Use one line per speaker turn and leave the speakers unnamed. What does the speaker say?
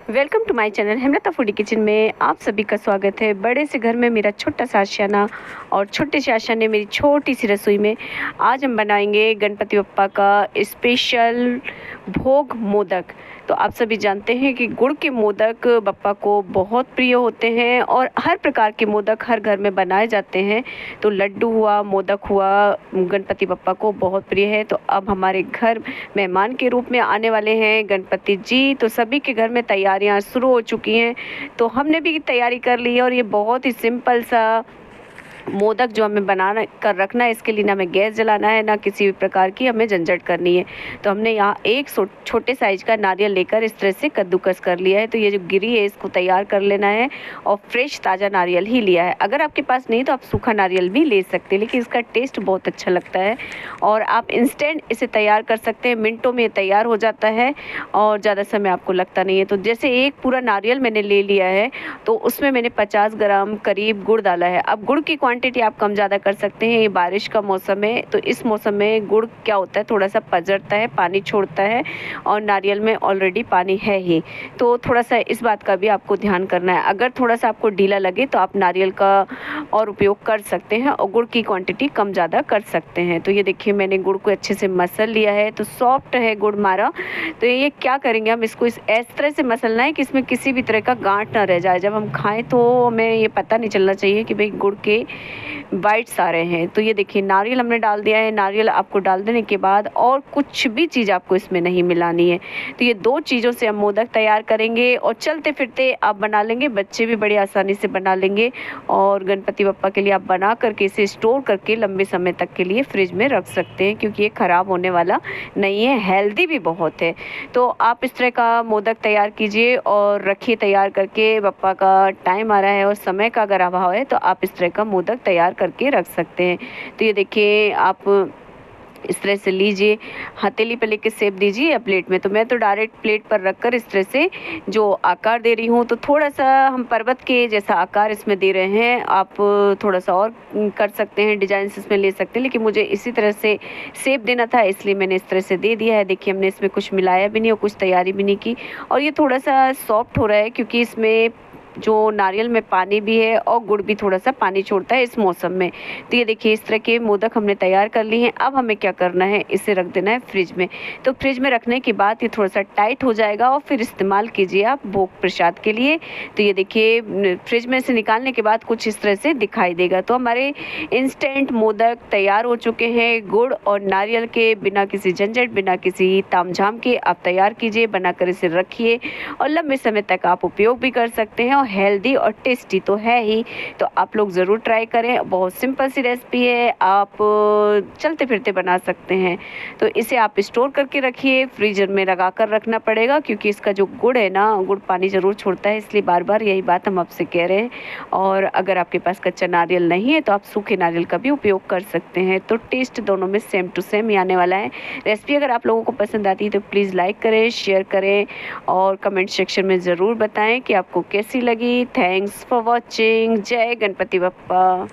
Welcome to my channel Hemlata foodie kitchen में आप सभी का स्वागत है। बड़े से घर में मेरा छोटा सा आशियाना और छोटे से आशियाने मेरी छोटी सी रसोई में आज हम बनाएंगे गणपति बप्पा का स्पेशल भोग मोदक। तो आप सभी जानते हैं कि गुड़ के मोदक बप्पा को बहुत प्रिय होते हैं और हर प्रकार के मोदक हर घर में बनाए जाते हैं। तो लड्डू हुआ, मोदक हुआ, गणपति बप्पा को बहुत प्रिय है। तो अब हमारे घर मेहमान के रूप में आने वाले हैं गणपति जी, तो सभी के घर में तैयारियां शुरू हो चुकी हैं। तो हमने भी तैयारी कर ली है और ये बहुत ही सिंपल सा मोदक जो हमें बनाना कर रखना है, इसके लिए ना हमें गैस जलाना है, ना किसी भी प्रकार की हमें झंझट करनी है। तो हमने यहाँ एक छोटे साइज का नारियल लेकर इस तरह से कद्दूकस कर लिया है। तो ये जो गिरी है इसको तैयार कर लेना है और फ्रेश ताज़ा नारियल ही लिया है। अगर आपके पास नहीं तो आप सूखा नारियल भी ले सकते हैं, लेकिन इसका टेस्ट बहुत अच्छा लगता है और आप इंस्टेंट इसे तैयार कर सकते हैं। मिनटों में तैयार हो जाता है और ज़्यादा समय आपको लगता नहीं है। तो जैसे एक पूरा नारियल मैंने ले लिया है तो उसमें मैंने 50 ग्राम करीब गुड़ डाला है। अब गुड़ की क्वांटिटी आप कम ज़्यादा कर सकते हैं। ये बारिश का मौसम है तो इस मौसम में गुड़ क्या होता है, थोड़ा सा पजरता है, पानी छोड़ता है और नारियल में ऑलरेडी पानी है ही। तो थोड़ा सा इस बात का भी आपको ध्यान करना है। अगर थोड़ा सा आपको ढीला लगे तो आप नारियल का और उपयोग कर सकते हैं और गुड़ की क्वांटिटी कम ज़्यादा कर सकते हैं। तो ये देखिए मैंने गुड़ को अच्छे से मसल लिया है, तो सॉफ्ट है गुड़ हमारा। तो ये क्या करेंगे, हम इसको इस तरह से मसलना है कि इसमें किसी भी तरह का गांठ ना रह जाए। जब हम खाएं तो हमें ये पता नहीं चलना चाहिए कि भाई गुड़ के बाइट्स आ रहे हैं। तो ये देखिए नारियल हमने डाल दिया है। नारियल आपको डाल देने के बाद और कुछ भी चीज़ आपको इसमें नहीं मिलानी है। तो ये दो चीज़ों से हम मोदक तैयार करेंगे और चलते फिरते आप बना लेंगे, बच्चे भी बड़ी आसानी से बना लेंगे और गणपति बप्पा के लिए आप बना करके इसे स्टोर करके लंबे समय तक के लिए फ्रिज में रख सकते हैं, क्योंकि ये ख़राब होने वाला नहीं है, हेल्दी भी बहुत है। तो आप इस तरह का मोदक तैयार कीजिए और रखिए तैयार करके। बप्पा का टाइम आ रहा है और समय का अगर अभाव है तो आप इस तरह का मोदक तैयार करके रख सकते हैं। तो ये देखिए आप इस तरह से लीजिए, हथेली पे लेके शेप दीजिए या प्लेट में। तो मैं तो डायरेक्ट प्लेट पर रखकर इस तरह से जो आकार दे रही हूँ, तो थोड़ा सा हम पर्वत के जैसा आकार इसमें दे रहे हैं। आप थोड़ा सा और कर सकते हैं, डिजाइन इसमें ले सकते हैं, लेकिन मुझे इसी तरह से शेप देना था इसलिए मैंने इस तरह से दे दिया है। देखिए हमने इसमें कुछ मिलाया भी नहीं और कुछ तैयारी भी नहीं की और ये थोड़ा सा सॉफ्ट हो रहा है क्योंकि इसमें जो नारियल में पानी भी है और गुड़ भी थोड़ा सा पानी छोड़ता है इस मौसम में। तो ये देखिए इस तरह के मोदक हमने तैयार कर लिए हैं। अब हमें क्या करना है, इसे रख देना है फ्रिज में। तो फ्रिज में रखने के बाद ये थोड़ा सा टाइट हो जाएगा और फिर इस्तेमाल कीजिए आप भोग प्रसाद के लिए। तो ये देखिए फ्रिज में से निकालने के बाद कुछ इस तरह से दिखाई देगा। तो हमारे इंस्टेंट मोदक तैयार हो चुके हैं। गुड़ और नारियल के, बिना किसी झंझट, बिना किसी तामझाम के आप तैयार कीजिए, बनाकर इसे रखिए और लंबे समय तक आप उपयोग भी कर सकते हैं और हेल्दी और टेस्टी तो है ही। तो आप लोग ज़रूर ट्राई करें, बहुत सिंपल सी रेसिपी है, आप चलते फिरते बना सकते हैं। तो इसे आप स्टोर करके रखिए, फ्रीजर में लगा कर रखना पड़ेगा क्योंकि इसका जो गुड़ है ना, गुड़ पानी ज़रूर छोड़ता है, इसलिए बार बार यही बात हम आपसे कह रहे हैं। और अगर आपके पास कच्चा नारियल नहीं है तो आप सूखे नारियल का भी उपयोग कर सकते हैं। तो टेस्ट दोनों में सेम टू सेम ही आने वाला है। रेसिपी अगर आप लोगों को पसंद आती है तो प्लीज़ लाइक करें, शेयर करें और कमेंट सेक्शन में ज़रूर बताएं कि आपको कैसी लगी। Thanks for watching. जय गणपति बप्पा।